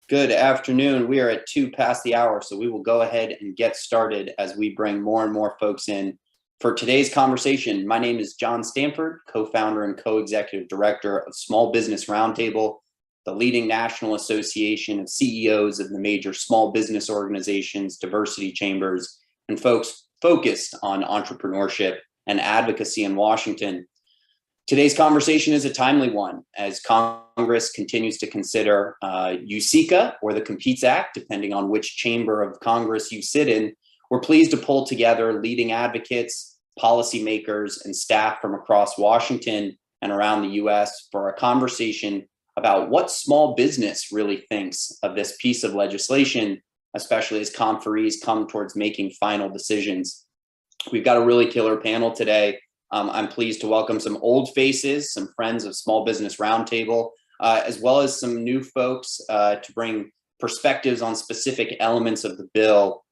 Good afternoon. We are at 2 past the hour, so we will go ahead and get started as we bring more and more folks in for today's conversation. My name is John Stanford, co-founder and co-executive director of Small Business Roundtable, the leading national association of CEOs of the major small business organizations, diversity chambers, and folks focused on entrepreneurship and advocacy in Washington. Today's conversation is a timely one as Congress continues to consider USICA, or the Competes Act, depending on which chamber of Congress you sit in. We're pleased to pull together leading advocates, policymakers, and staff from across Washington and around the US for a conversation about what small business really thinks of this piece of legislation, especially as conferees come towards making final decisions. We've got a really killer panel today. I'm pleased to welcome some old faces, some friends of Small Business Roundtable, as well as some new folks to bring perspectives on specific elements of the bill.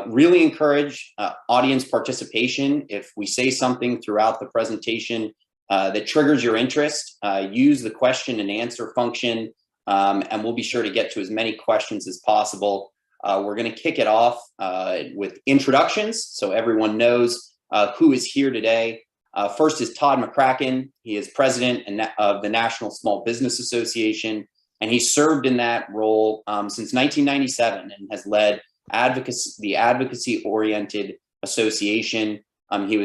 Really encourage audience participation. If we say something throughout the presentation that triggers your interest, use the question and answer function, and we'll be sure to get to as many questions as possible. We're going to kick it off with introductions so everyone knows who is here today. First is Todd McCracken. He is president of the National Small Business Association, and he served in that role since 1997 and has led the advocacy-oriented association. He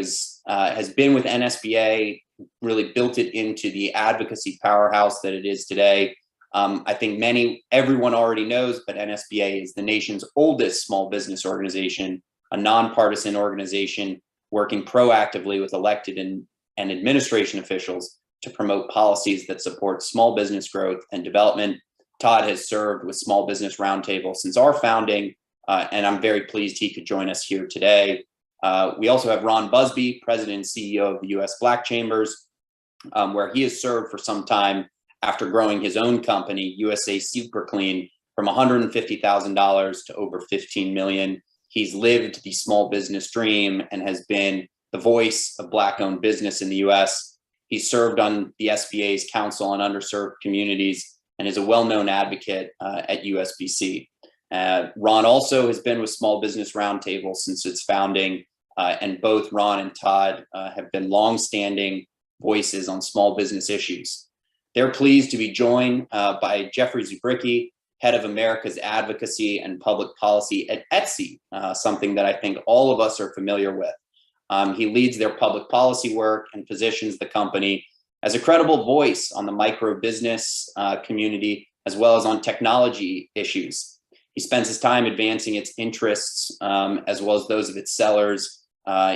has been with NSBA, really built it into the advocacy powerhouse that it is today. I think everyone already knows, but NSBA is the nation's oldest small business organization, a nonpartisan organization working proactively with elected and administration officials to promote policies that support small business growth and development. Todd has served with Small Business Roundtable since our founding, and I'm very pleased he could join us here today. We also have Ron Busby, president and CEO of the US Black Chambers, where he has served for some time after growing his own company, USA Super Clean, from $150,000 to over $15 million. He's lived the small business dream and has been the voice of Black-owned business in the US. He served on the SBA's Council on Underserved Communities and is a well-known advocate at USBC. Ron also has been with Small Business Roundtable since its founding, and both Ron and Todd have been long-standing voices on small business issues. They're pleased to be joined by Jeffrey Zubricki, head of America's Advocacy and Public Policy at Etsy, something that I think all of us are familiar with. He leads their public policy work and positions the company as a credible voice on the micro business community, as well as on technology issues. He spends his time advancing its interests, as well as those of its sellers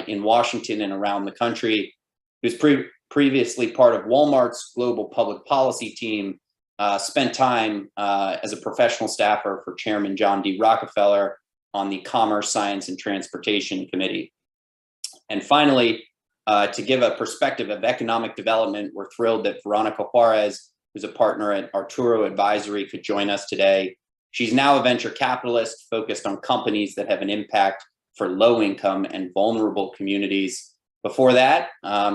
in Washington and around the country. He was previously part of Walmart's global public policy team, spent time as a professional staffer for Chairman John D. Rockefeller on the Commerce, Science, and Transportation Committee. And finally, to give a perspective of economic development, we're thrilled that Veronica Juarez, who's a partner at Arturo Advisory, could join us today. She's now a venture capitalist focused on companies that have an impact for low-income and vulnerable communities. Before that,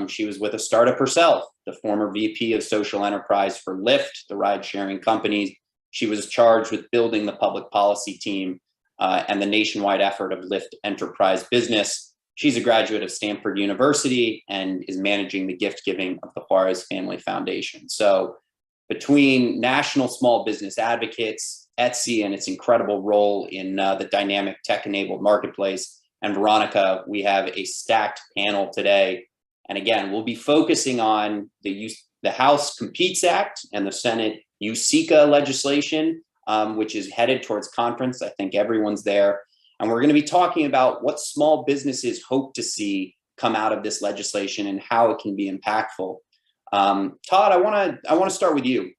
she was with a startup herself, the former VP of social enterprise for Lyft, the ride-sharing company. She was charged with building the public policy team and the nationwide effort of Lyft Enterprise Business. She's a graduate of Stanford University and is managing the gift giving of the Juarez Family Foundation. So between national small business advocates, Etsy and its incredible role in the dynamic tech-enabled marketplace, and Veronica, we have a stacked panel today. And again, we'll be focusing on the House Competes Act and the Senate USICA legislation, which is headed towards conference. I think everyone's there. And we're going to be talking about what small businesses hope to see come out of this legislation and how it can be impactful. Todd, I want to start with you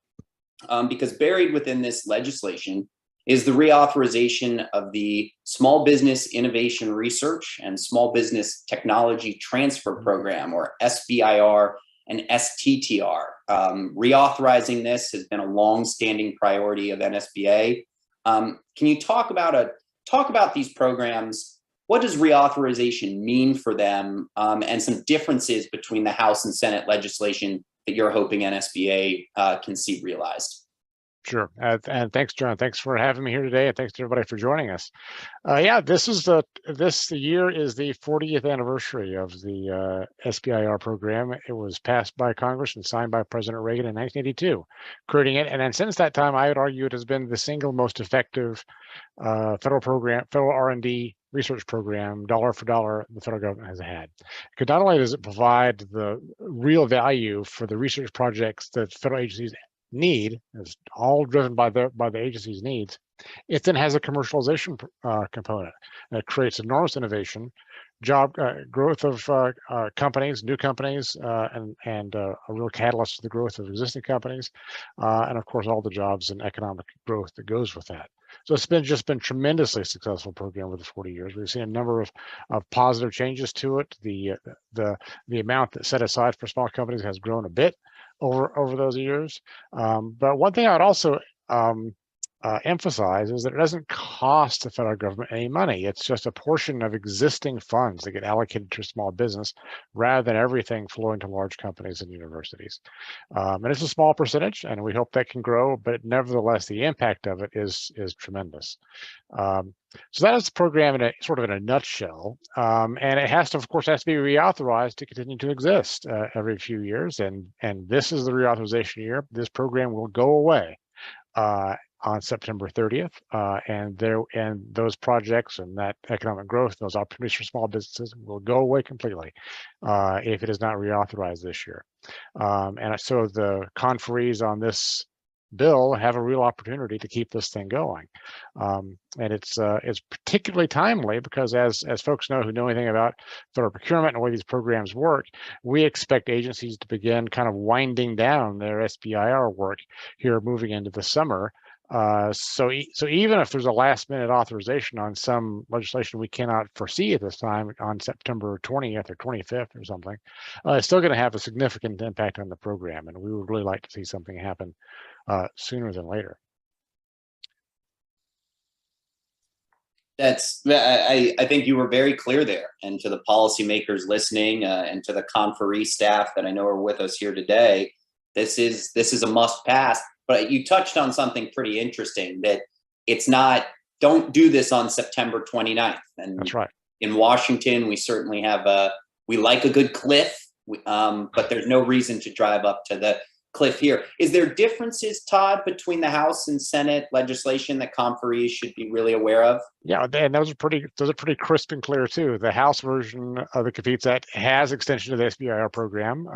because buried within this legislation is the reauthorization of the Small Business Innovation Research and Small Business Technology Transfer Program, or SBIR and STTR. Reauthorizing this has been a long-standing priority of NSBA. Can you talk about these programs? What does reauthorization mean for them, and some differences between the House and Senate legislation that you're hoping NSBA can see realized? Sure. And thanks, John. Thanks for having me here today, and thanks to everybody for joining us. Yeah, this year is the 40th anniversary of the SBIR program. It was passed by Congress and signed by President Reagan in 1982, creating it. And then since that time, I would argue it has been the single most effective federal R&D research program, dollar for dollar, the federal government has had. Because not only does it provide the real value for the research projects that federal agencies need, it's all driven by the agency's needs, it then has a commercialization component that creates enormous innovation, job growth of companies, new companies, and a real catalyst to the growth of existing companies, and of course all the jobs and economic growth that goes with that. So it's just been tremendously successful program over the 40 years. We've seen a number of positive changes to it. The amount that's set aside for small companies has grown a bit over those years. But one thing I would also emphasize is that it doesn't cost the federal government any money. It's just a portion of existing funds that get allocated to small business rather than everything flowing to large companies and universities. And it's a small percentage, and we hope that can grow, but nevertheless, the impact of it is tremendous. So that is the program in a nutshell. And it has to, of course, be reauthorized to continue to exist every few years. And this is the reauthorization year. This program will go away on September 30th, and those projects and that economic growth, those opportunities for small businesses will go away completely if it is not reauthorized this year. And so the conferees on this bill have a real opportunity to keep this thing going, and it's particularly timely because as folks know who know anything about federal procurement and the way these programs work, we expect agencies to begin kind of winding down their SBIR work here moving into the summer. So even if there's a last minute authorization on some legislation we cannot foresee at this time on September 20th or 25th or something, it's still going to have a significant impact on the program, and we would really like to see something happen sooner than later. I think you were very clear there, and to the policymakers listening, and to the conferee staff that I know are with us here today, this is a must pass. But you touched on something pretty interesting, that it's not, don't do this on September 29th. And that's right. In Washington, we certainly have we like a good cliff, but there's no reason to drive up to the cliff here. Is there differences, Todd, between the House and Senate legislation that conferees should be really aware of? Yeah, and those are pretty crisp and clear too. The House version of the Competes Act has extension of the SBIR program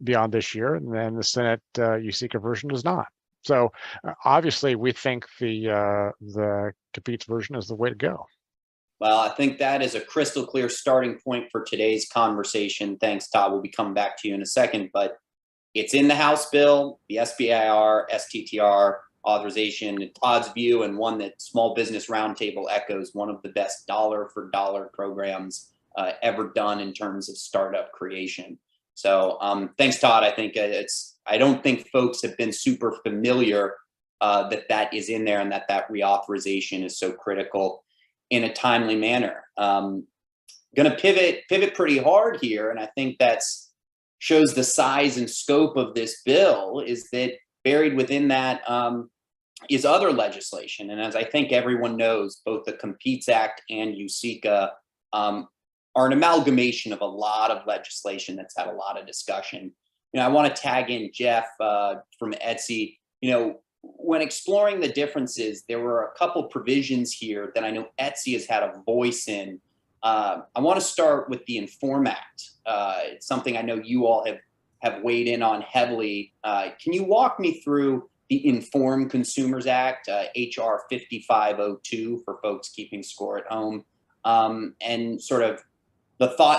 beyond this year, and then the Senate USICA version does not. So obviously, we think the Competes version is the way to go. Well, I think that is a crystal clear starting point for today's conversation. Thanks, Todd. We'll be coming back to you in a second, but it's in the House bill, the SBIR, STTR authorization, in Todd's view, and one that Small Business Roundtable echoes, one of the best dollar for dollar programs ever done in terms of startup creation. So thanks, Todd. I think I don't think folks have been super familiar that is in there, and that reauthorization is so critical in a timely manner. Going to pivot pretty hard here, and I think shows the size and scope of this bill, is that buried within that is other legislation. And as I think everyone knows, both the Competes Act and USICA are an amalgamation of a lot of legislation that's had a lot of discussion. I want to tag in Jeff from ETSI. When exploring the differences, there were a couple provisions here that I know ETSI has had a voice in. I want to start with the INFORM Act. It's something I know you all have weighed in on heavily. Can you walk me through the Informed Consumers Act, HR 5502, for folks keeping score at home, and sort of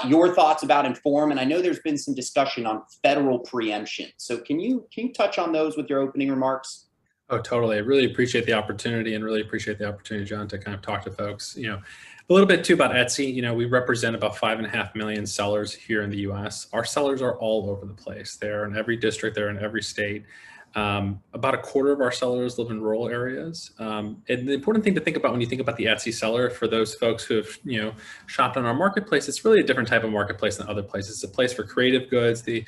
your thoughts about Inform? And I know there's been some discussion on federal preemption. So can you touch on those with your opening remarks? Oh, totally. I really appreciate the opportunity, and really appreciate the opportunity, John, to kind of talk to folks. A little bit too about ETSI. We represent about 5.5 million sellers here in the U.S. Our sellers are all over the place. They're in every district. They're in every state. About a quarter of our sellers live in rural areas. And the important thing to think about when you think about the Etsy seller, for those folks who have shopped on our marketplace, it's really a different type of marketplace than other places. It's a place for creative goods. The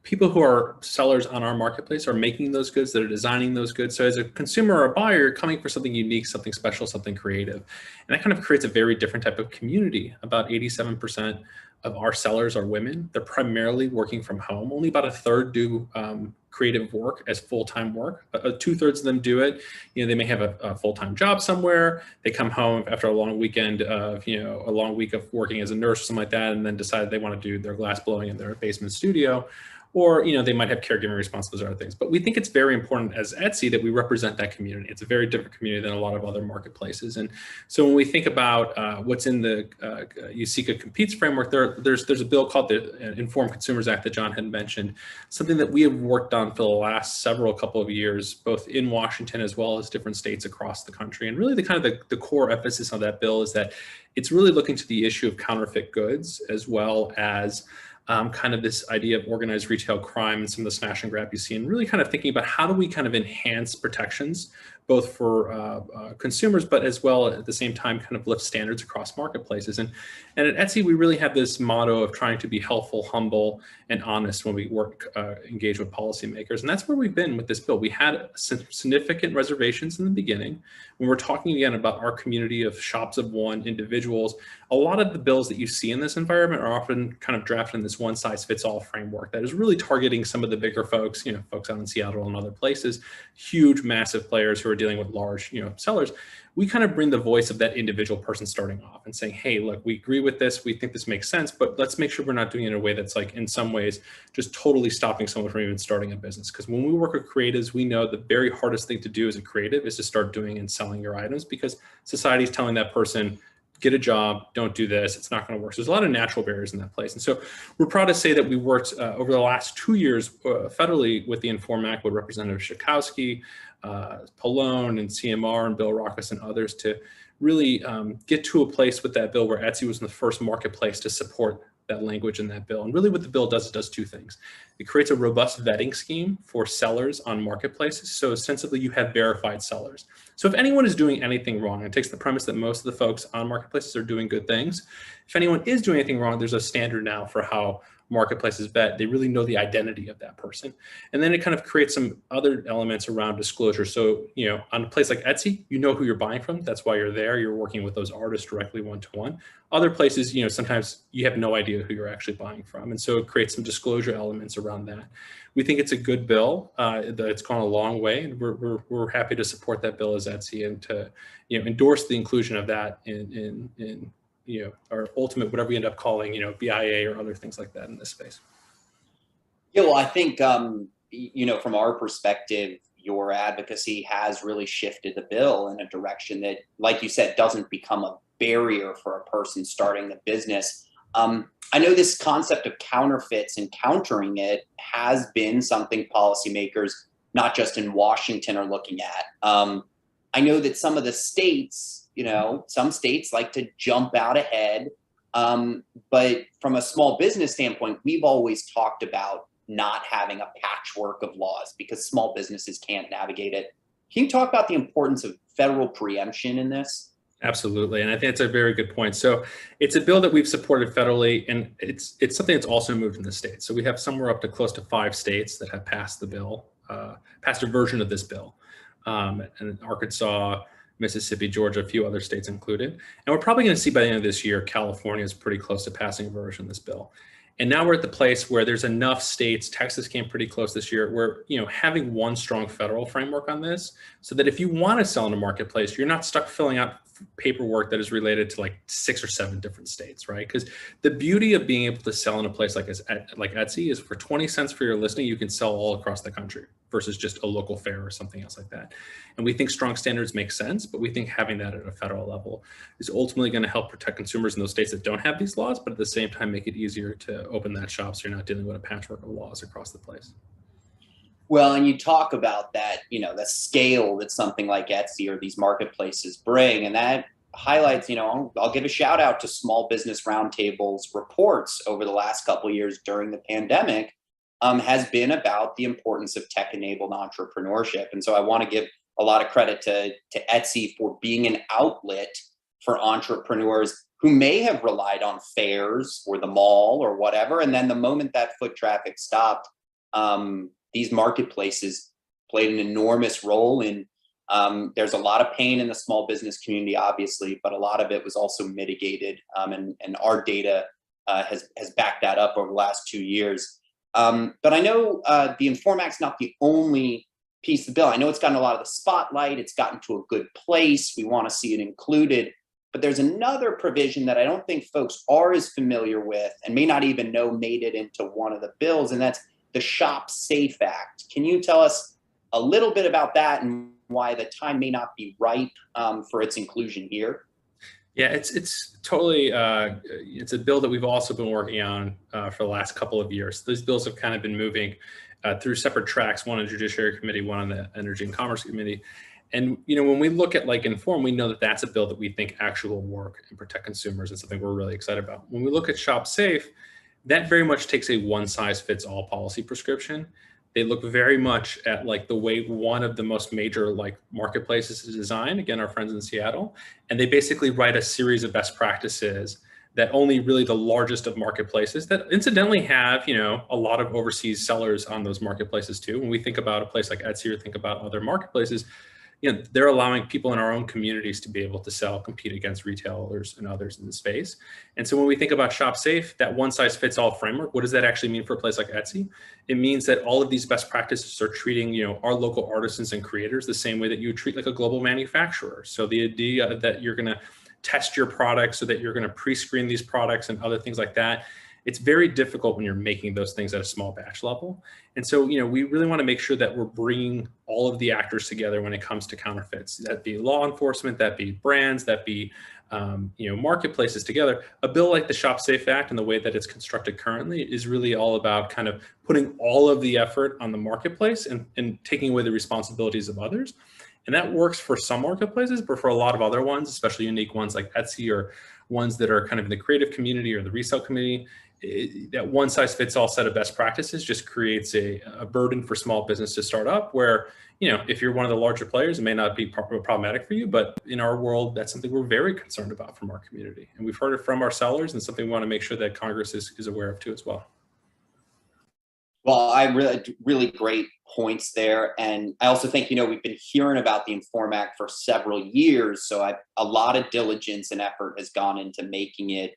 people who are sellers on our marketplace are making those goods, that are designing those goods. So as a consumer or a buyer, you're coming for something unique, something special, something creative. And that kind of creates a very different type of community. About 87% of our sellers are women. They're primarily working from home. Only about a third do creative work as full-time work. 2/3 of them do it. They may have a full-time job somewhere. They come home after a long weekend of, a long week of working as a nurse or something like that, and then decide they want to do their glass blowing in their basement studio. Or, they might have caregiving responsibilities or other things. But we think it's very important as Etsy that we represent that community. It's a very different community than a lot of other marketplaces. And so when we think about what's in the USICA Competes framework, there's a bill called the Informed Consumers Act that John had mentioned, something that we have worked on for the last couple of years, both in Washington as well as different states across the country. And really the core emphasis on that bill is that it's really looking to the issue of counterfeit goods, as well as kind of this idea of organized retail crime and some of the smash and grab you see, and really kind of thinking about how do we kind of enhance protections, both for consumers, but as well at the same time kind of lift standards across marketplaces. And at Etsy, we really have this motto of trying to be helpful, humble, and honest when we engage with policymakers. And that's where we've been with this bill. We had significant reservations in the beginning. When we're talking again about our community of shops of one, individuals, a lot of the bills that you see in this environment are often kind of drafted in this one-size-fits-all framework that is really targeting some of the bigger folks, folks out in Seattle and other places, huge, massive players who are dealing with large, sellers. We kind of bring the voice of that individual person starting off and saying, hey, look, we agree with this. We think this makes sense, but let's make sure we're not doing it in a way that's like, in some ways, just totally stopping someone from even starting a business. Because when we work with creatives, we know the very hardest thing to do as a creative is to start doing and selling your items, because society is telling that person, get a job, don't do this, it's not going to work. So there's a lot of natural barriers in that place. And so we're proud to say that we worked over the last 2 years federally with the Inform Act with Representative Schakowsky, Pallone and CMR and Bill Rockus and others to really get to a place with that bill where Etsy was in the first marketplace to support that language in that bill. And really what the bill does, it does two things. It creates a robust vetting scheme for sellers on marketplaces. So ostensibly you have verified sellers. So if anyone is doing anything wrong, it takes the premise that most of the folks on marketplaces are doing good things. If anyone is doing anything wrong, there's a standard now for how marketplaces vet. They really know the identity of that person. And then it kind of creates some other elements around disclosure. So, on a place like Etsy, you know who you're buying from. That's why you're there. You're working with those artists directly one-to-one. Other places, sometimes you have no idea who you're actually buying from. And so it creates some disclosure elements around that. We think it's a good bill. It's gone a long way, and we're happy to support that bill as Etsy and to, endorse the inclusion of that in our ultimate, whatever we end up calling, BIA or other things like that in this space. Yeah, well, I think, from our perspective, your advocacy has really shifted the bill in a direction that, like you said, doesn't become a barrier for a person starting the business. I know this concept of counterfeits and countering it has been something policymakers, not just in Washington, are looking at. I know that some of the states, some states like to jump out ahead. But from a small business standpoint, we've always talked about not having a patchwork of laws because small businesses can't navigate it. Can you talk about the importance of federal preemption in this? Absolutely. And I think it's a very good point. So it's a bill that we've supported federally, and it's something that's also moved in the states. So we have somewhere up to close to 5 states that have passed the bill, passed a version of this bill. And Arkansas, Mississippi, Georgia, a few other states included. And we're probably going to see by the end of this year, California is pretty close to passing a version of this bill. And now we're at the place where there's enough states, Texas came pretty close this year, where, having one strong federal framework on this, so that if you want to sell in a marketplace, you're not stuck filling out paperwork that is related to like 6 or 7 different states, right? Because the beauty of being able to sell in a place like Etsy is for 20 cents for your listing, you can sell all across the country versus just a local fair or something else like that. And we think strong standards make sense, but we think having that at a federal level is ultimately going to help protect consumers in those states that don't have these laws, but at the same time, make it easier to open that shop so you're not dealing with a patchwork of laws across the place. Well, and you talk about that, the scale that something like Etsy or these marketplaces bring, and that highlights, I'll give a shout out to Small Business Roundtable's reports over the last couple of years during the pandemic has been about the importance of tech-enabled entrepreneurship. And so I want to give a lot of credit to Etsy for being an outlet for entrepreneurs who may have relied on fairs or the mall or whatever. And then the moment that foot traffic stopped, these marketplaces played an enormous role in. There's a lot of pain in the small business community, obviously, but a lot of it was also mitigated, and our data has backed that up over the last 2 years. But I know the Inform Act's not the only piece of the bill. I know it's gotten a lot of the spotlight. It's gotten to a good place. We want to see it included. But there's another provision that I don't think folks are as familiar with and may not even know made it into one of the bills, and that's the Shop Safe Act. Can you tell us a little bit about that and why the time may not be ripe for its inclusion here? Yeah, it's totally, it's a bill that we've also been working on for the last couple of years. Those bills have kind of been moving through separate tracks, one on the Judiciary Committee, one on the Energy and Commerce Committee. And, when we look at like Inform, we know that that's a bill that we think actually will work and protect consumers and something we're really excited about. When we look at Shop Safe, that very much takes a one-size-fits-all policy prescription. They look very much at like the way one of the most major like marketplaces is designed, again, our friends in Seattle, and they basically write a series of best practices that only really the largest of marketplaces that incidentally have, a lot of overseas sellers on those marketplaces too. When we think about a place like Etsy or think about other marketplaces, they're allowing people in our own communities to be able to sell, compete against retailers and others in the space. And so when we think about Shop Safe, that one size fits all framework, what does that actually mean for a place like Etsy? It means that all of these best practices are treating, our local artisans and creators the same way that you would treat like a global manufacturer. So the idea that you're going to test your products so that you're going to pre-screen these products and other things like that, it's very difficult when you're making those things at a small batch level. And so, we really want to make sure that we're bringing all of the actors together when it comes to counterfeits, that be law enforcement, that be brands, that be, marketplaces together. A bill like the Shop Safe Act and the way that it's constructed currently is really all about kind of putting all of the effort on the marketplace and taking away the responsibilities of others. And that works for some marketplaces, but for a lot of other ones, especially unique ones like Etsy or ones that are kind of in the creative community or the resale community, that one size fits all set of best practices just creates a burden for small business to start up where, if you're one of the larger players, it may not be problematic for you, but in our world, that's something we're very concerned about from our community. And we've heard it from our sellers and something we want to make sure that Congress is aware of too as well. Well, I really great points there. And I also think, we've been hearing about the Inform Act for several years. So a lot of diligence and effort has gone into making it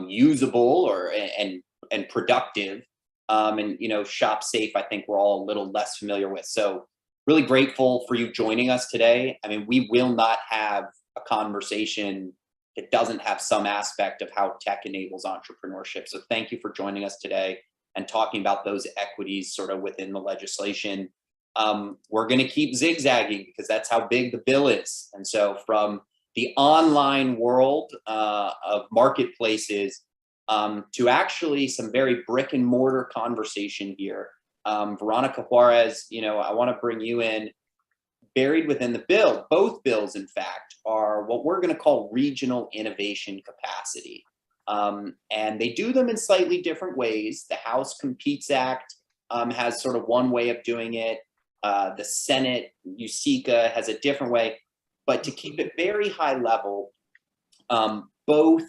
usable and productive. And, Shop Safe, I think we're all a little less familiar with. So really grateful for you joining us today. I mean, we will not have a conversation that doesn't have some aspect of how tech enables entrepreneurship. So thank you for joining us today and talking about those equities sort of within the legislation. We're going to keep zigzagging because that's how big the bill is. And so from the online world of marketplaces to actually some very brick and mortar conversation here. Veronica Juarez, I want to bring you in. Buried within the bill, both bills, in fact, are what we're going to call regional innovation capacity. And they do them in slightly different ways. The House Competes Act has sort of one way of doing it. The Senate, USICA, has a different way. But to keep it very high level, both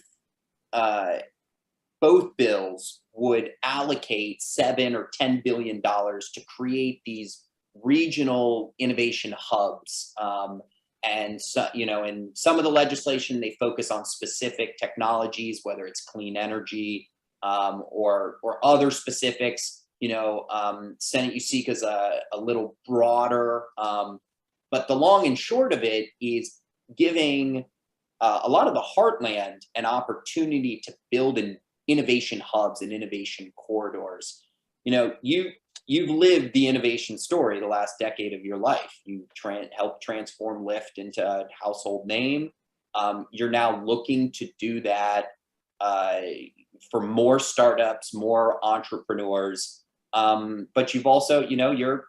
bills would allocate $7 or $10 billion to create these regional innovation hubs. And so, in some of the legislation, they focus on specific technologies, whether it's clean energy or other specifics. Senate USICA is a little broader, but the long and short of it is giving a lot of the heartland an opportunity to build in innovation hubs and innovation corridors. You've lived the innovation story the last decade of your life. You helped transform Lyft into a household name. You're now looking to do that for more startups, more entrepreneurs. But you've also, you're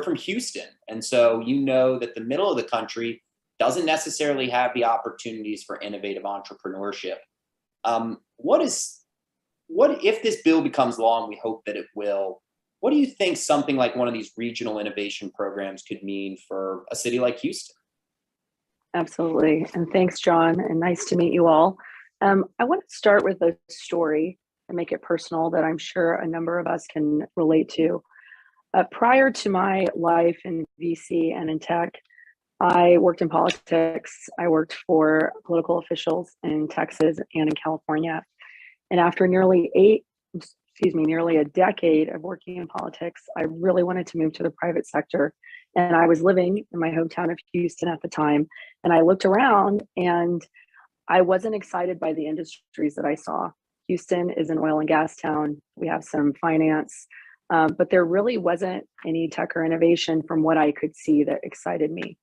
from Houston. And so that the middle of the country doesn't necessarily have the opportunities for innovative entrepreneurship. What if this bill becomes law, and we hope that it will? What do you think something like one of these regional innovation programs could mean for a city like Houston? Absolutely. And thanks, John, and nice to meet you all. I want to start with a story. and make it personal that I'm sure a number of us can relate to. Prior to my life in VC and in tech, I worked in politics. I worked for political officials in Texas and in California. And after nearly a decade of working in politics, I really wanted to move to the private sector. And I was living in my hometown of Houston at the time. And I looked around and I wasn't excited by the industries that I saw. Houston is an oil and gas town. We have some finance, but there really wasn't any tech or innovation from what I could see that excited me.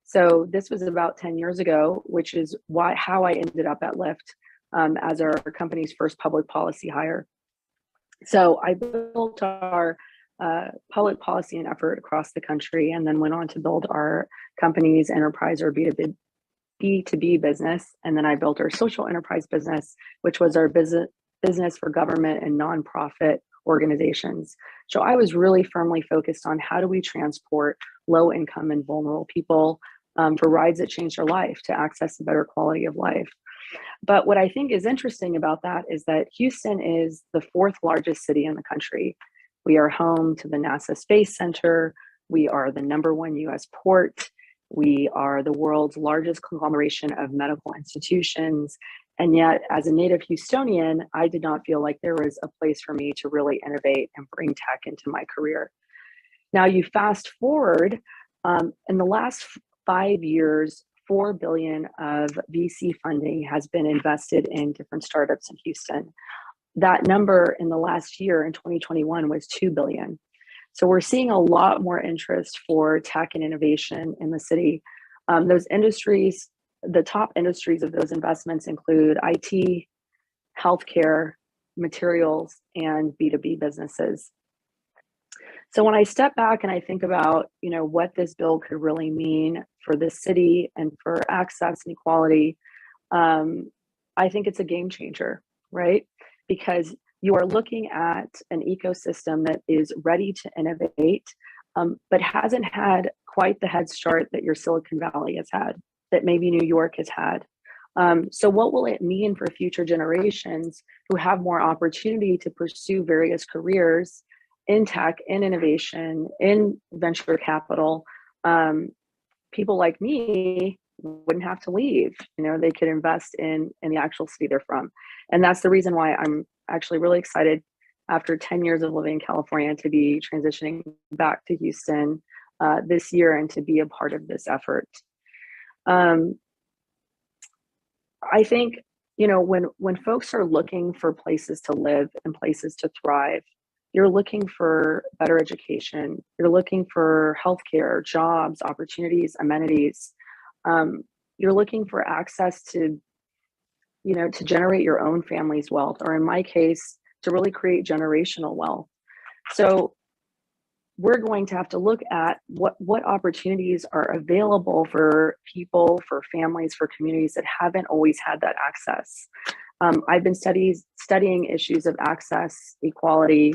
So this was about 10 years ago, which is how I ended up at Lyft as our company's first public policy hire. So I built our public policy and effort across the country, and then went on to build our company's enterprise or B2B business. And then I built our social enterprise business, which was our business for government and nonprofit organizations. So I was really firmly focused on how do we transport low income and vulnerable people for rides that changed their life to access a better quality of life. But what I think is interesting about that is that Houston is the fourth largest city in the country. We are home to the NASA Space Center. We are the #1 US port. We are the world's largest conglomeration of medical institutions. And yet, as a native Houstonian, I did not feel like there was a place for me to really innovate and bring tech into my career. Now, you fast forward, in the last 5 years, $4 billion of VC funding has been invested in different startups in Houston. That number in the last year, in 2021, was $2 billion. So we're seeing a lot more interest for tech and innovation in the city. Those industries, the top industries of those investments include IT, healthcare, materials, and B2B businesses. So when I step back and I think about, what this bill could really mean for the city and for access and equality, I think it's a game changer, right? Because you are looking at an ecosystem that is ready to innovate, but hasn't had quite the head start that your Silicon Valley has had, that maybe New York has had. So what will it mean for future generations who have more opportunity to pursue various careers in tech, in innovation, in venture capital? People like me wouldn't have to leave. They could invest in the actual city they're from. And that's the reason why I'm actually really excited after 10 years of living in California to be transitioning back to Houston this year and to be a part of this effort. I think, when folks are looking for places to live and places to thrive, you're looking for better education, you're looking for healthcare, jobs, opportunities, amenities. You're looking for access to, to generate your own family's wealth, or in my case, to really create generational wealth. So we're going to have to look at what opportunities are available for people, for families, for communities that haven't always had that access. I've been studying issues of access, equality,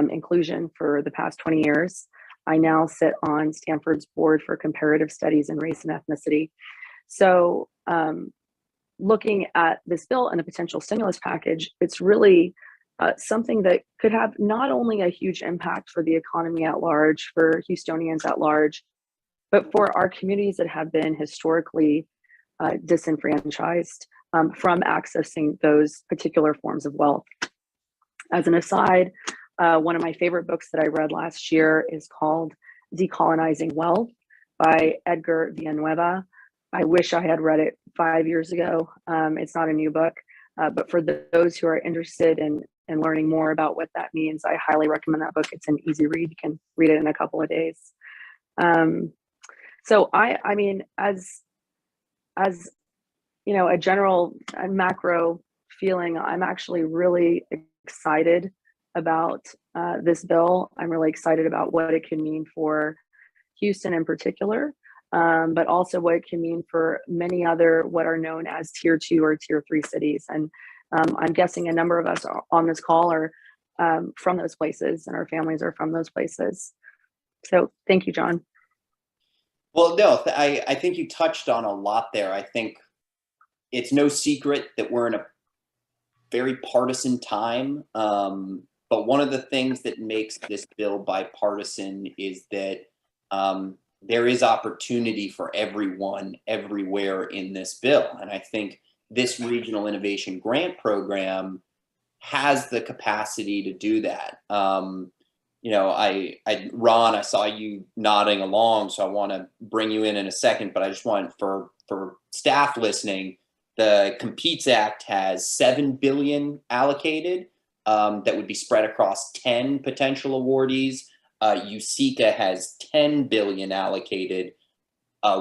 inclusion for the past 20 years. I now sit on Stanford's board for comparative studies in race and ethnicity. So looking at this bill and a potential stimulus package, it's really something that could have not only a huge impact for the economy at large, for Houstonians at large, but for our communities that have been historically disenfranchised from accessing those particular forms of wealth. As an aside, one of my favorite books that I read last year is called Decolonizing Wealth by Edgar Villanueva. I wish I had read it 5 years ago. It's not a new book, but for those who are interested in learning more about what that means, I highly recommend that book. It's an easy read. You can read it in a couple of days. So I mean, as a general macro feeling, I'm actually really excited about this bill. I'm really excited about what it can mean for Houston in particular, but also what it can mean for many other what are known as tier 2 or tier 3 cities. And I'm guessing a number of us on this call are from those places, and our families are from those places. So thank you, John. Well, no, I think you touched on a lot there. I think it's no secret that we're in a very partisan time. But one of the things that makes this bill bipartisan is that there is opportunity for everyone everywhere in this bill. And I think this Regional Innovation Grant Program has the capacity to do that. You know, Ron, I saw you nodding along, so I want to bring you in a second, but I just want for staff listening, the Competes Act has $7 billion allocated that would be spread across 10 potential awardees. USICA has $10 billion allocated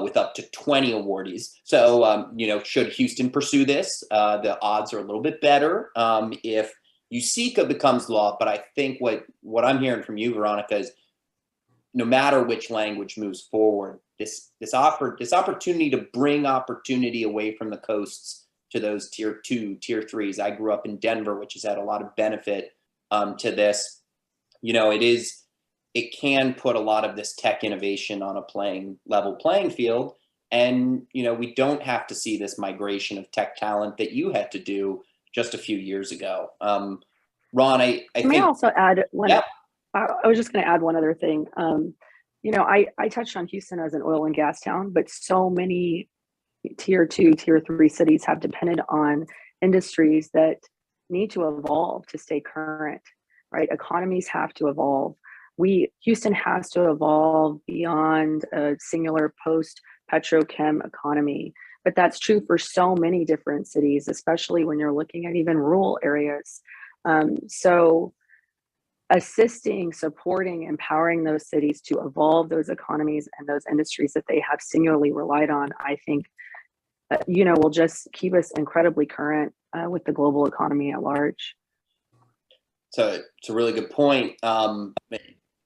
with up to 20 awardees. So, you know, should Houston pursue this, the odds are a little bit better if USICA becomes law. But I think what I'm hearing from you, Veronica, is no matter which language moves forward, this opportunity to bring opportunity away from the coasts to those tier 2, tier 3s. I grew up in Denver, which has had a lot of benefit to this. You know, it can put a lot of this tech innovation on a level playing field. And, you know, we don't have to see this migration of tech talent that you had to do just a few years ago. Ron, I think— May I also add one? Yeah. I was just going to add one other thing. You know, I touched on Houston as an oil and gas town, but so many tier 2, tier 3 cities have depended on industries that need to evolve to stay current, right? Economies have to evolve. Houston has to evolve beyond a singular post-petrochem economy. But that's true for so many different cities, especially when you're looking at even rural areas. So assisting, supporting, empowering those cities to evolve those economies and those industries that they have singularly relied on, I think, you know, will just keep us incredibly current with the global economy at large. So it's a really good point.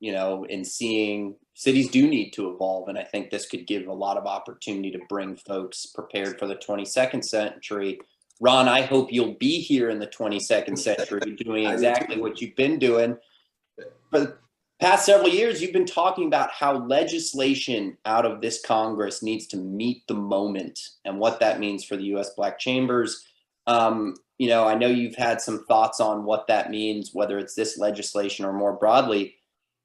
You know, in seeing cities do need to evolve. And I think this could give a lot of opportunity to bring folks prepared for the 22nd century. Ron, I hope you'll be here in the 22nd century doing exactly what you've been doing. For the past several years, you've been talking about how legislation out of this Congress needs to meet the moment and what that means for the U.S. Black Chambers. You know, I know you've had some thoughts on what that means, whether it's this legislation or more broadly.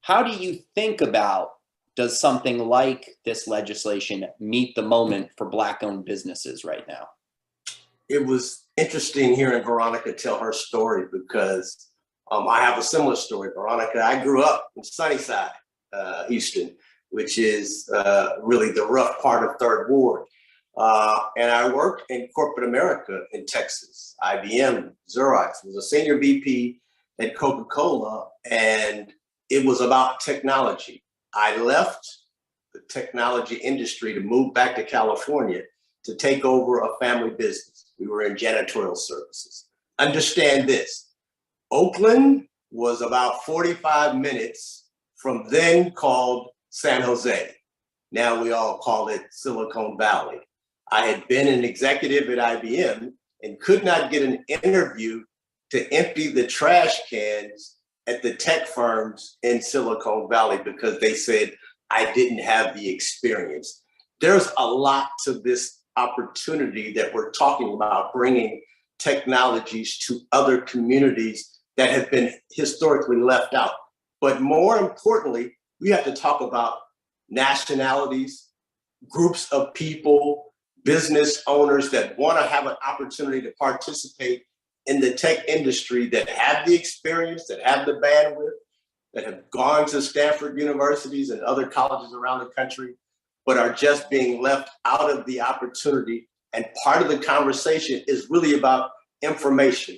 How do you think about, does something like this legislation meet the moment for Black-owned businesses right now? It was interesting hearing Veronica tell her story because I have a similar story. Veronica, I grew up in Sunnyside, Houston, which is really the rough part of Third Ward. And I worked in corporate America in Texas, IBM, Xerox, was a senior VP at Coca-Cola, and it was about technology. I left the technology industry to move back to California to take over a family business. We were in janitorial services. Understand this, Oakland was about 45 minutes from then called San Jose. Now we all call it Silicon Valley. I had been an executive at IBM and could not get an interview to empty the trash cans at the tech firms in Silicon Valley because they said I didn't have the experience. There's a lot to this opportunity that we're talking about, bringing technologies to other communities that have been historically left out. But more importantly, we have to talk about nationalities, groups of people, business owners that want to have an opportunity to participate in the tech industry, that have the experience, that have the bandwidth, that have gone to Stanford universities and other colleges around the country, but are just being left out of the opportunity. And part of the conversation is really about information.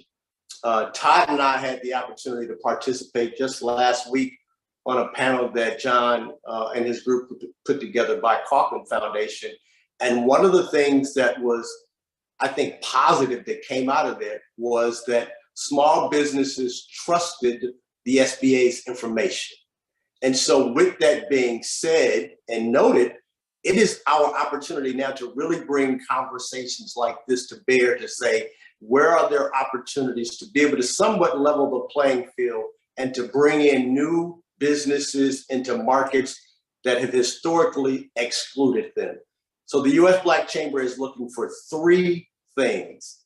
Todd and I had the opportunity to participate just last week on a panel that John and his group put together by Kaufman Foundation. And one of the things that was, I think, positive that came out of there was that small businesses trusted the SBA's information. And so with that being said and noted, it is our opportunity now to really bring conversations like this to bear, to say, where are there opportunities to be able to somewhat level the playing field and to bring in new businesses into markets that have historically excluded them. So the U.S. Black Chamber is looking for three things: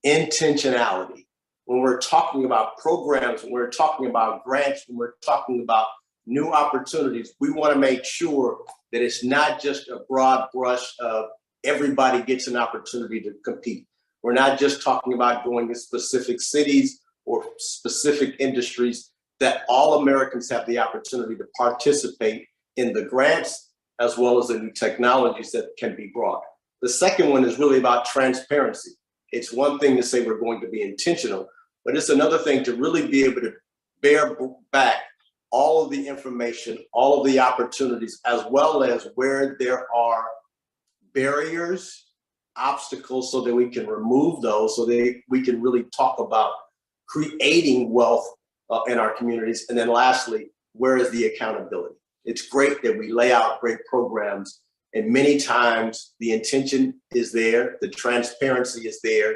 intentionality. when we're talking about programs, when we're talking about grants, when we're talking about new opportunities, we want to make sure that it's not just a broad brush of everybody gets an opportunity to compete. We're not just talking about going to specific cities or specific industries, that all Americans have the opportunity to participate in the grants as well as the new technologies that can be brought. The second one is really about transparency. It's one thing to say we're going to be intentional, but it's another thing to really be able to bear back all of the information, all of the opportunities, as well as where there are barriers, obstacles, so that we can remove those, so that we can really talk about creating wealth in our communities. And then lastly, where is the accountability? It's great that we lay out great programs, and many times the intention is there, the transparency is there,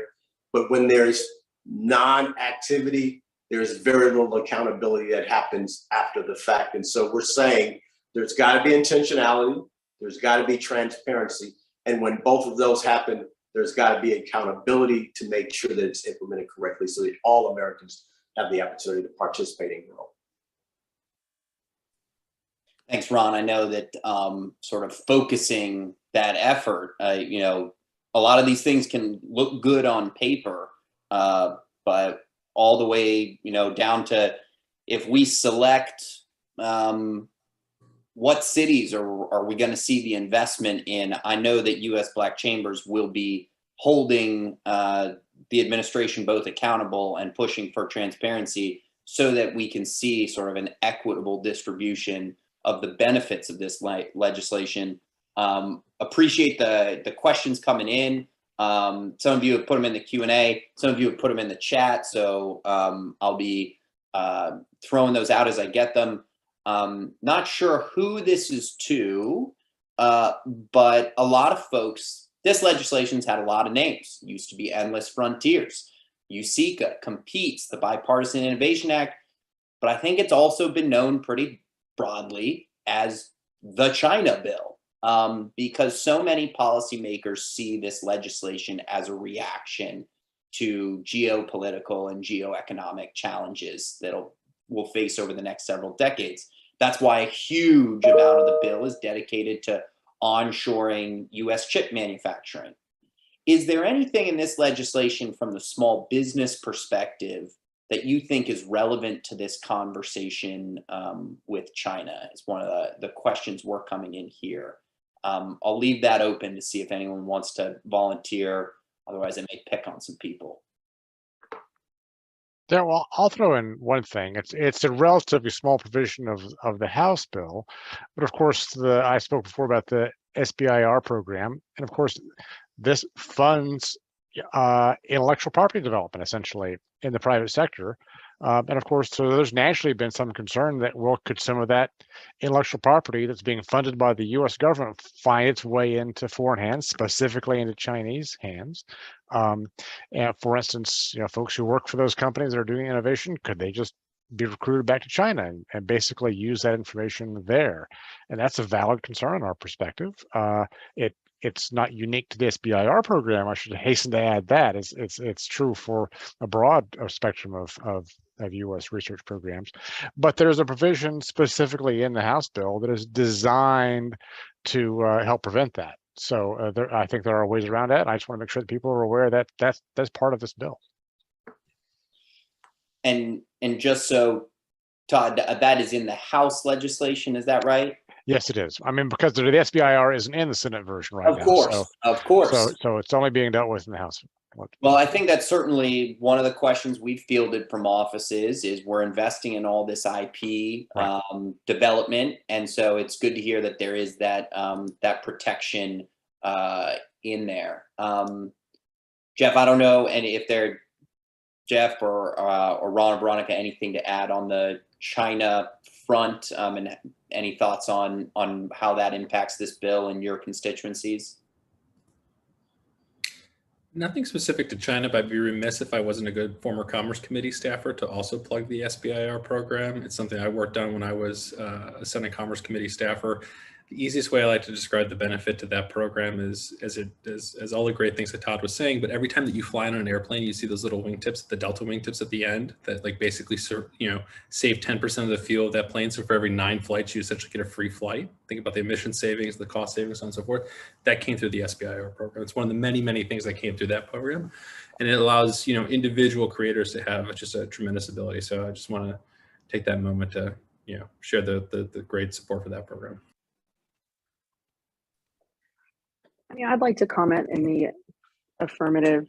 but when there's non-activity, there's very little accountability that happens after the fact. And so we're saying there's got to be intentionality, there's got to be transparency, and when both of those happen, there's got to be accountability to make sure that it's implemented correctly so that all Americans have the opportunity to participate and grow. Thanks, Ron. I know that sort of focusing that effort, you know, a lot of these things can look good on paper, but all the way, you know, down to if we select what cities are we going to see the investment in. I know that U.S. Black Chambers will be holding the administration both accountable and pushing for transparency so that we can see sort of an equitable distribution of the benefits of this legislation. Appreciate the questions coming in. Some of you have put them in the Q&A. Some of you have put them in the chat. So I'll be throwing those out as I get them. Not sure who this is to, but a lot of folks, this legislation's had a lot of names. It used to be Endless Frontiers, USICA, Competes, the Bipartisan Innovation Act, but I think it's also been known pretty broadly as the China bill, because so many policymakers see this legislation as a reaction to geopolitical and geoeconomic challenges that we'll face over the next several decades. That's why a huge amount of the bill is dedicated to onshoring U.S. chip manufacturing. Is there anything in this legislation from the small business perspective that you think is relevant to this conversation with China? It's one of the questions we're coming in here. I'll leave that open to see if anyone wants to volunteer. Otherwise, I may pick on some people. Yeah, well, I'll throw in one thing. It's a relatively small provision of the House bill, but of course, I spoke before about the SBIR program, and of course, this funds intellectual property development essentially in the private sector. And of course, so there's naturally been some concern that, well, could some of that intellectual property that's being funded by the U.S. government find its way into foreign hands, specifically into Chinese hands? And for instance, you know, folks who work for those companies that are doing innovation, could they just be recruited back to China and basically use that information there? And that's a valid concern in our perspective. It's not unique to the SBIR program. I should hasten to add that it's true for a broad spectrum of U.S. research programs. But there's a provision specifically in the House bill that is designed to help prevent that. So I think there are ways around that. I just want to make sure that people are aware that that's part of this bill. And just so, Todd, that is in the House legislation, is that right? Yes, it is. I mean, because the SBIR isn't in the Senate version right now. Of course. So it's only being dealt with in the House. Well, I think that's certainly one of the questions we've fielded from offices is we're investing in all this IP development. And so it's good to hear that there is that protection in there. Jeff, I don't know if Jeff or Ron or Veronica, anything to add on the China front, and any thoughts on how that impacts this bill and your constituencies? Nothing specific to China, but I'd be remiss if I wasn't a good former Commerce Committee staffer to also plug the SBIR program. It's something I worked on when I was a Senate Commerce Committee staffer. The easiest way I like to describe the benefit to that program is as all the great things that Todd was saying, but every time that you fly on an airplane, you see those little wingtips, the Delta wingtips at the end that like basically save 10% of the fuel of that plane. So for every 9 flights, you essentially get a free flight. Think about the emission savings, the cost savings, so on and so forth. That came through the SBIR program. It's one of the many, many things that came through that program. And it allows, individual creators to have just a tremendous ability. So I just want to take that moment to, share the great support for that program. I'd like to comment in the affirmative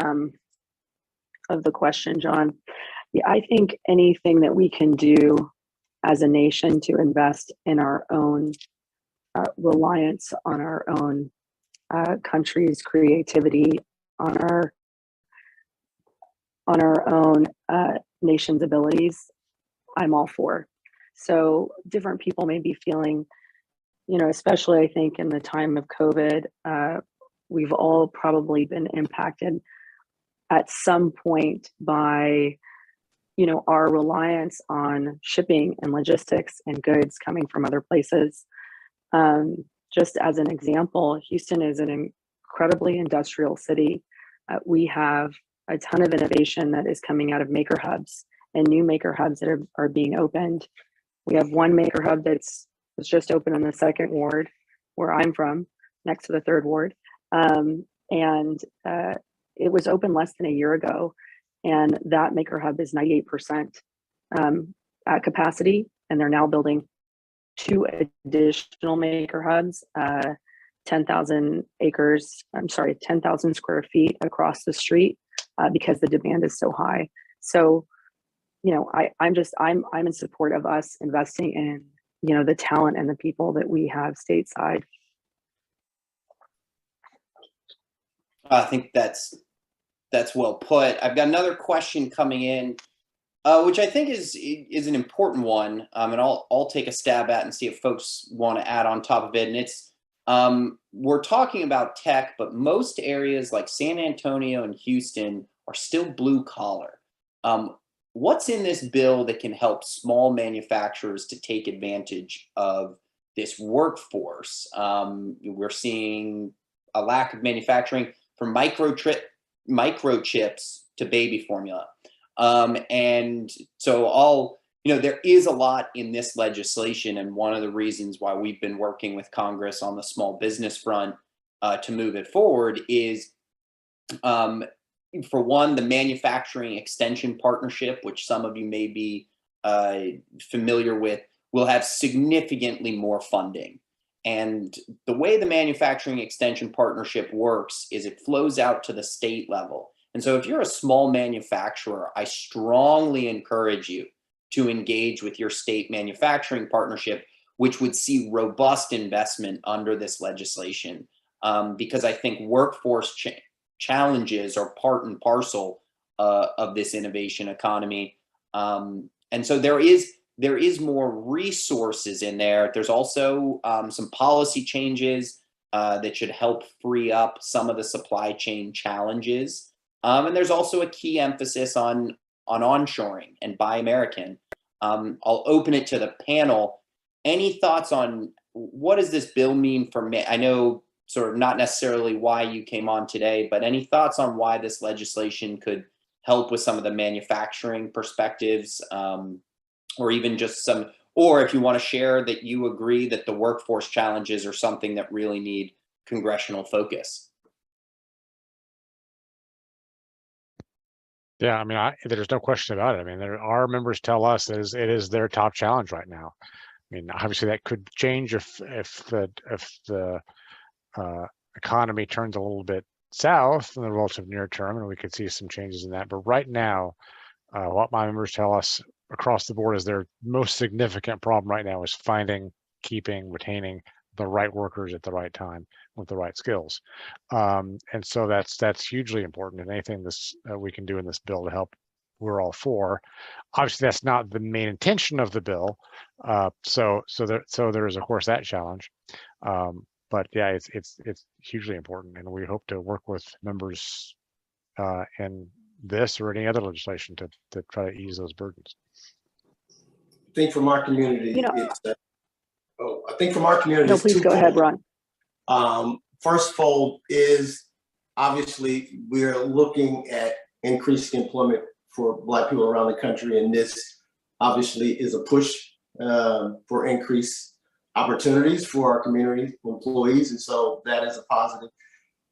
of the question, John. Yeah, I think anything that we can do as a nation to invest in our own reliance on our own country's creativity, on our own nation's abilities, I'm all for. So different people may be feeling, especially I think in the time of COVID, we've all probably been impacted at some point by, our reliance on shipping and logistics and goods coming from other places. Just as an example, Houston is an incredibly industrial city. We have a ton of innovation that is coming out of maker hubs and new maker hubs that are being opened. We have one maker hub was just opened in the 2nd ward, where I'm from, next to the 3rd ward. It was open less than a year ago. And that maker hub is 98% at capacity. And they're now building 2 additional maker hubs, 10,000 square feet across the street because the demand is so high. So, I'm in support of us investing in, the talent and the people that we have stateside. I think that's well put. I've got another question coming in, which I think is an important one, and I'll take a stab at and see if folks want to add on top of it. And it's we're talking about tech, but most areas like San Antonio and Houston are still blue collar. What's in this bill that can help small manufacturers to take advantage of this workforce? We're seeing a lack of manufacturing from microchips to baby formula. And so there is a lot in this legislation. And one of the reasons why we've been working with Congress on the small business front to move it forward is, for one, the Manufacturing Extension Partnership, which some of you may be familiar with, will have significantly more funding. And the way the Manufacturing Extension Partnership works is it flows out to the state level. And so if you're a small manufacturer, I strongly encourage you to engage with your state manufacturing partnership, which would see robust investment under this legislation, because I think workforce challenges are part and parcel of this innovation economy. And so there is more resources in there. There's also some policy changes that should help free up some of the supply chain challenges. And there's also a key emphasis on onshoring and Buy American. I'll open it to the panel. Any thoughts on what does this bill mean for me? I know sort of not necessarily why you came on today, but any thoughts on why this legislation could help with some of the manufacturing perspectives, or even just or if you want to share that you agree that the workforce challenges are something that really need congressional focus? Yeah, there's no question about it. Our members tell us that it is their top challenge right now. Obviously that could change if the economy turns a little bit south in the relative near term, and we could see some changes in that. But right now, what my members tell us across the board is their most significant problem right now is finding, keeping, retaining the right workers at the right time with the right skills. And so that's hugely important. And anything we can do in this bill to help, we're all for. Obviously, that's not the main intention of the bill. So there is, of course, that challenge. But yeah, it's hugely important, and we hope to work with members in this or any other legislation to try to ease those burdens. I think from our community, Oh, I think from our community, No, it's please go ahead, twofold. Ron. First fold is obviously we're looking at increasing employment for Black people around the country, and this obviously is a push for increased opportunities for our community employees, and so that is a positive.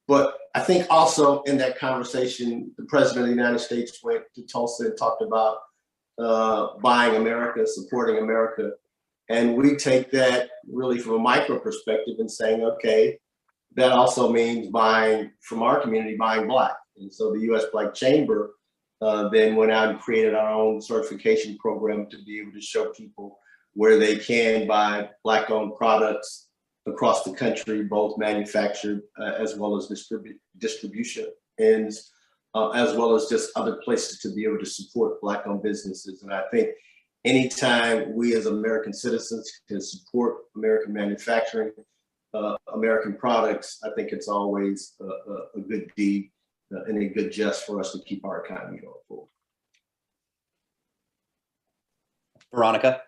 But I think also in that conversation, the President of the United States went to Tulsa and talked about buying America, supporting America. And we take that really from a micro perspective and saying, okay, that also means buying from our community, buying Black. And so the U.S. Black Chamber then went out and created our own certification program to be able to show people where they can buy Black-owned products across the country, both manufactured as well as distribution ends, as well as just other places to be able to support Black-owned businesses. And I think anytime we as American citizens can support American manufacturing, American products, I think it's always a good deed and a good jest for us to keep our economy going forward. Veronica?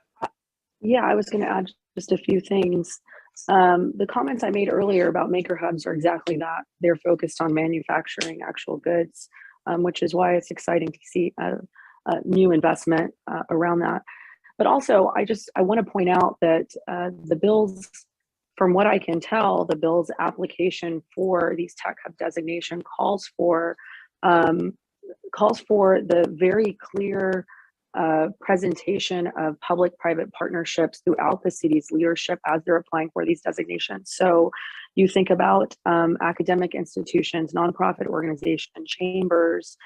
Yeah, I was going to add just a few things. The comments I made earlier about maker hubs are exactly that. They're focused on manufacturing actual goods, which is why it's exciting to see a new investment around that. But also, I want to point out that the bill's, from what I can tell, the bill's application for these tech hub designation calls for the very clear presentation of public-private partnerships throughout the city's leadership as they're applying for these designations. So you think about academic institutions, nonprofit organizations, chambers,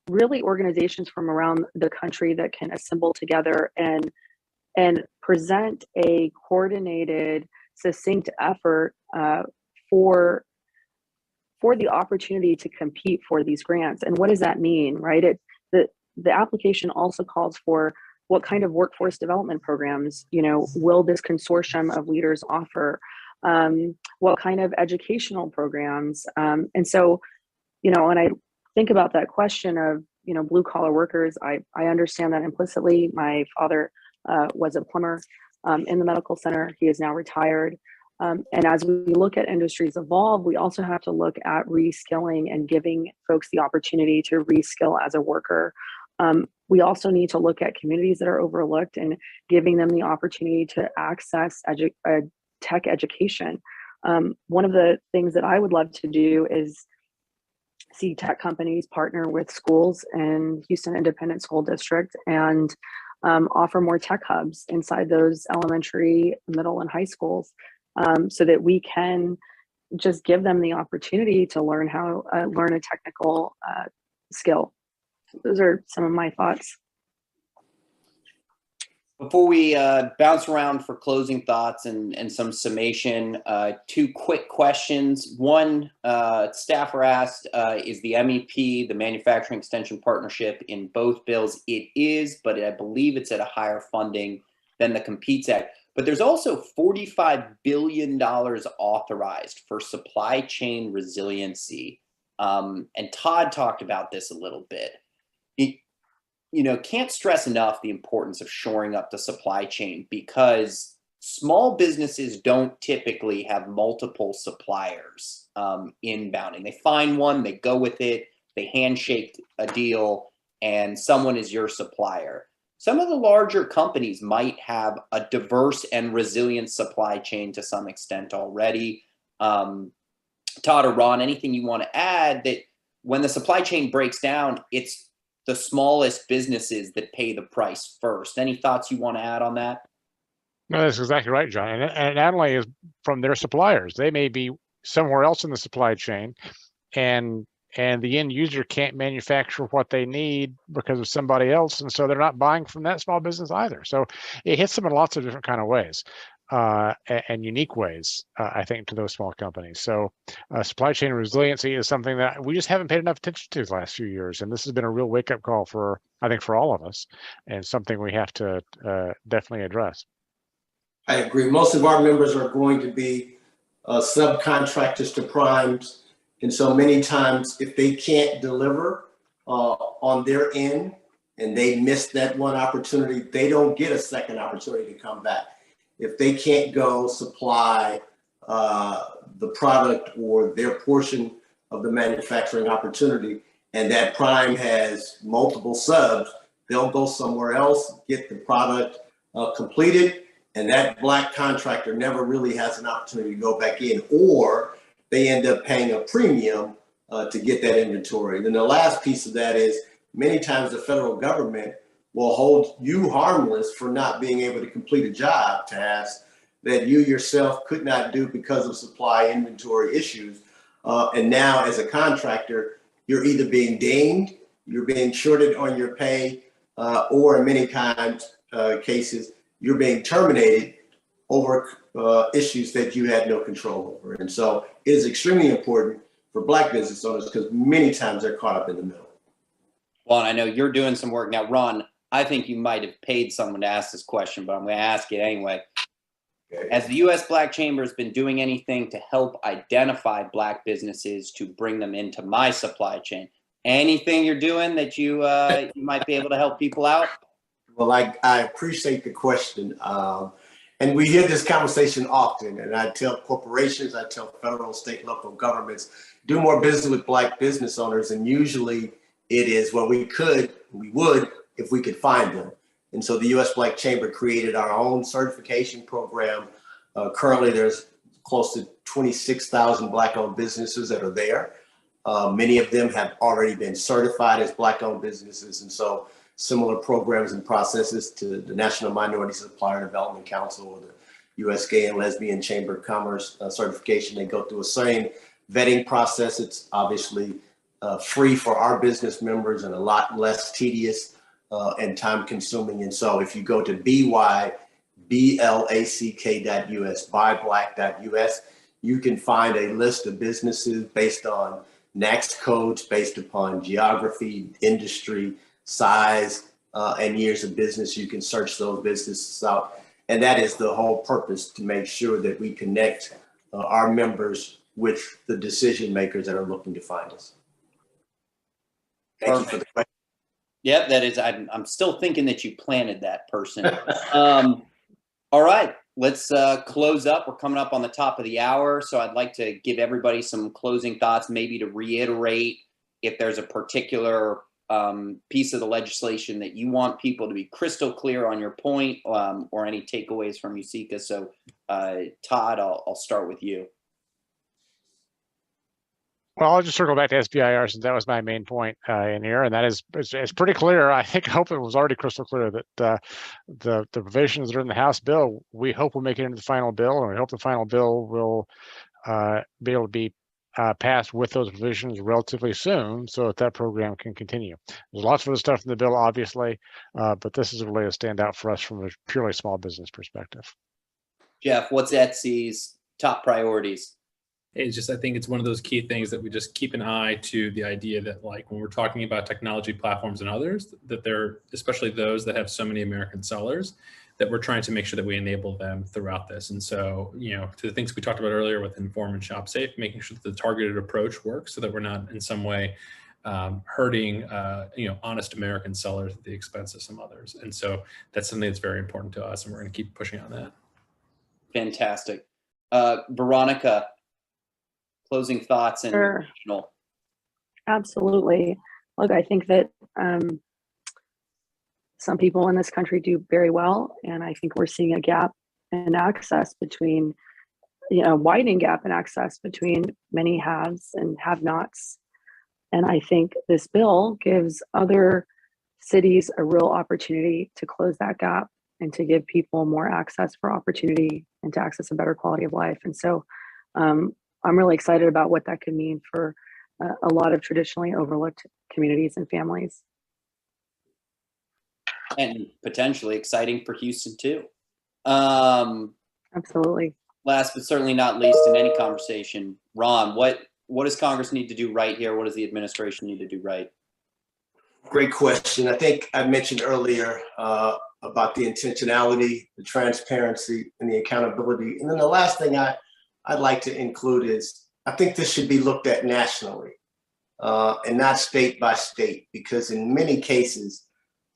really organizations from around the country that can assemble together and present a coordinated, succinct effort for the opportunity to compete for these grants. And what does that mean, right? The application also calls for what kind of workforce development programs, will this consortium of leaders offer? What kind of educational programs? And so, when I think about that question of, blue collar workers, I understand that implicitly. My father was a plumber in the medical center. He is now retired. And as we look at industries evolve, we also have to look at reskilling and giving folks the opportunity to reskill as a worker. We also need to look at communities that are overlooked and giving them the opportunity to access tech education. One of the things that I would love to do is see tech companies partner with schools in Houston Independent School District and offer more tech hubs inside those elementary, middle, and high schools, so that we can just give them the opportunity to learn a technical skill. Those are some of my thoughts. Before we bounce around for closing thoughts and some summation, two quick questions. One, staffer asked, is the MEP, the Manufacturing Extension Partnership, in both bills? It is, but I believe it's at a higher funding than the Competes Act. But there's also $45 billion authorized for supply chain resiliency. And Todd talked about this a little bit. Can't stress enough the importance of shoring up the supply chain, because small businesses don't typically have multiple suppliers inbounding. They find one, they go with it, they handshake a deal, and someone is your supplier. Some of the larger companies might have a diverse and resilient supply chain to some extent already. Todd or Ron, anything you want to add, that when the supply chain breaks down, it's the smallest businesses that pay the price first? Any thoughts you want to add on that? No, that's exactly right, John. And not only is from their suppliers, they may be somewhere else in the supply chain, and the end user can't manufacture what they need because of somebody else, and so they're not buying from that small business either. So it hits them in lots of different kind of ways. And unique ways, I think, to those small companies. So supply chain resiliency is something that we just haven't paid enough attention to the last few years. And this has been a real wake-up call for, I think, for all of us, and something we have to definitely address. I agree. Most of our members are going to be subcontractors to primes. And so many times, if they can't deliver on their end and they miss that one opportunity, they don't get a second opportunity to come back. if they can't go supply the product or their portion of the manufacturing opportunity, and that prime has multiple subs, they'll go somewhere else, get the product completed, and that black contractor never really has an opportunity to go back in, or they end up paying a premium to get that inventory. Then the last piece of that is many times the federal government will hold you harmless for not being able to complete a job task that you yourself could not do because of supply inventory issues. And now as a contractor, you're either being dinged, you're being shorted on your pay, or in many times cases, you're being terminated over issues that you had no control over. And so it is extremely important for Black business owners because many times they're caught up in the middle. Well, and I know you're doing some work now, Ron. I think you might have paid someone to ask this question, but I'm going to ask it anyway. Okay. Has the U.S. Black Chamber been doing anything to help identify Black businesses to bring them into my supply chain? Anything you're doing that you you might be able to help people out? Well, I appreciate the question. And we hear this conversation often, and I tell corporations, I tell federal, state, local governments, do more business with Black business owners. And usually it is, well, we would if we could find them. And so the U.S. Black Chamber created our own certification program. Currently, there's close to 26,000 Black-owned businesses that are there. Many of them have already been certified as Black-owned businesses. And so similar programs and processes to the National Minority Supplier Development Council or the U.S. Gay and Lesbian Chamber of Commerce certification, they go through a same vetting process. It's obviously free for our business members and a lot less tedious and time consuming. And so if you go to byblack.us, buyblack.us, you can find a list of businesses based on NAICS codes, based upon geography, industry, size, and years of business. You can search those businesses out. And that is the whole purpose, to make sure that we connect our members with the decision makers that are looking to find us. Thank you for the question. Yep, that is, I'm still thinking that you planted that person. All right, let's close up. We're coming up on the top of the hour. So I'd like to give everybody some closing thoughts, maybe to reiterate if there's a particular piece of the legislation that you want people to be crystal clear on your point, or any takeaways from USICA. So Todd, I'll start with you. Well, I'll just circle back to SBIR since that was my main point in here, and that is it's pretty clear. I hope it was already crystal clear that the provisions that are in the House bill, we hope will make it into the final bill, and we hope the final bill will be able to be passed with those provisions relatively soon, so that program can continue. There's lots of other stuff in the bill, obviously, but this is really a standout for us from a purely small business perspective. Jeff, what's Etsy's top priorities? It's just, I think it's one of those key things that we just keep an eye to the idea that, like, when we're talking about technology platforms and others, that they're, especially those that have so many American sellers, that we're trying to make sure that we enable them throughout this. And so, you know, to the things we talked about earlier with Inform and Shop Safe, making sure that the targeted approach works so that we're not in some way hurting, you know, honest American sellers at the expense of some others. And so that's something that's very important to us, and we're going to keep pushing on that. Fantastic. Veronica, closing thoughts and Sure. additional. Absolutely. Look, I think that some people in this country do very well, and I think we're seeing a gap in access between, you know, widening gap in access between many haves and have-nots. And I think this bill gives other cities a real opportunity to close that gap and to give people more access for opportunity and to access a better quality of life. And so I'm really excited about what that could mean for a lot of traditionally overlooked communities and families. And potentially exciting for Houston too. Absolutely. Last but certainly not least in any conversation, Ron, what does Congress need to do right here? What does the administration need to do right? Great question. I think I mentioned earlier about the intentionality, the transparency, and the accountability. And then the last thing I'd like to include is, I think this should be looked at nationally and not state by state, because in many cases,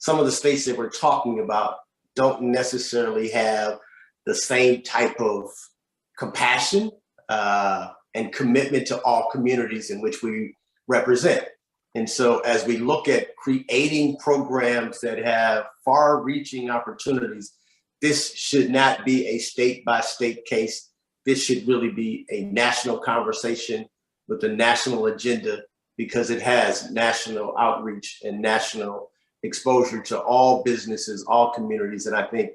some of the states that we're talking about don't necessarily have the same type of compassion and commitment to all communities in which we represent. And so as we look at creating programs that have far-reaching opportunities, this should not be a state-by-state case. This should really be a national conversation with a national agenda, because it has national outreach and national exposure to all businesses, all communities. And I think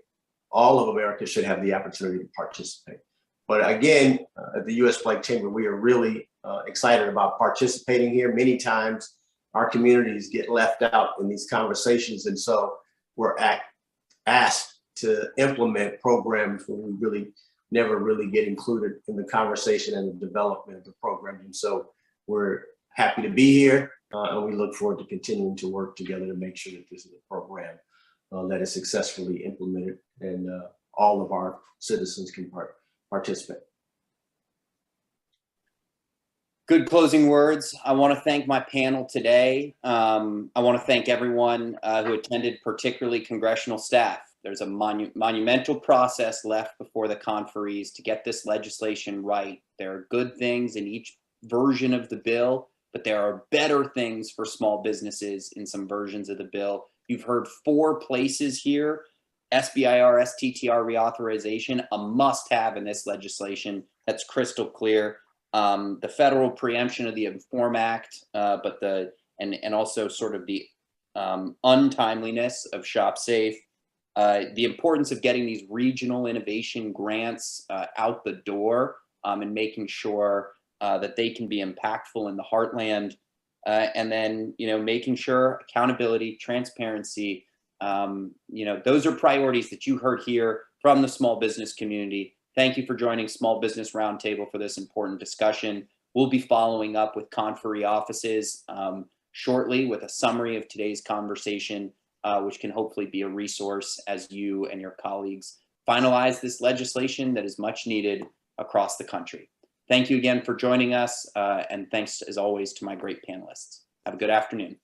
all of America should have the opportunity to participate. But again, at the U.S. Flag Chamber, we are really excited about participating here. Many times our communities get left out in these conversations. And so we're asked to implement programs when we really never really get included in the conversation and the development of the program. And so we're happy to be here, and we look forward to continuing to work together to make sure that this is a program that is successfully implemented and all of our citizens can participate. Good closing words. I want to thank my panel today. I want to thank everyone who attended, particularly congressional staff. There's a monumental process left before the conferees to get this legislation right. There are good things in each version of the bill, but there are better things for small businesses in some versions of the bill. You've heard 4 places here. SBIR, STTR reauthorization, a must-have in this legislation. That's crystal clear. The federal preemption of the Inform Act, and also sort of the untimeliness of ShopSafe. The importance of getting these regional innovation grants out the door and making sure that they can be impactful in the heartland, and then making sure accountability, transparency, those are priorities that you heard here from the small business community. Thank you for joining Small Business Roundtable for this important discussion. We'll be following up with conferee offices shortly with a summary of today's conversation, which can hopefully be a resource as you and your colleagues finalize this legislation that is much needed across the country. Thank you again for joining us, and thanks as always to my great panelists. Have a good afternoon.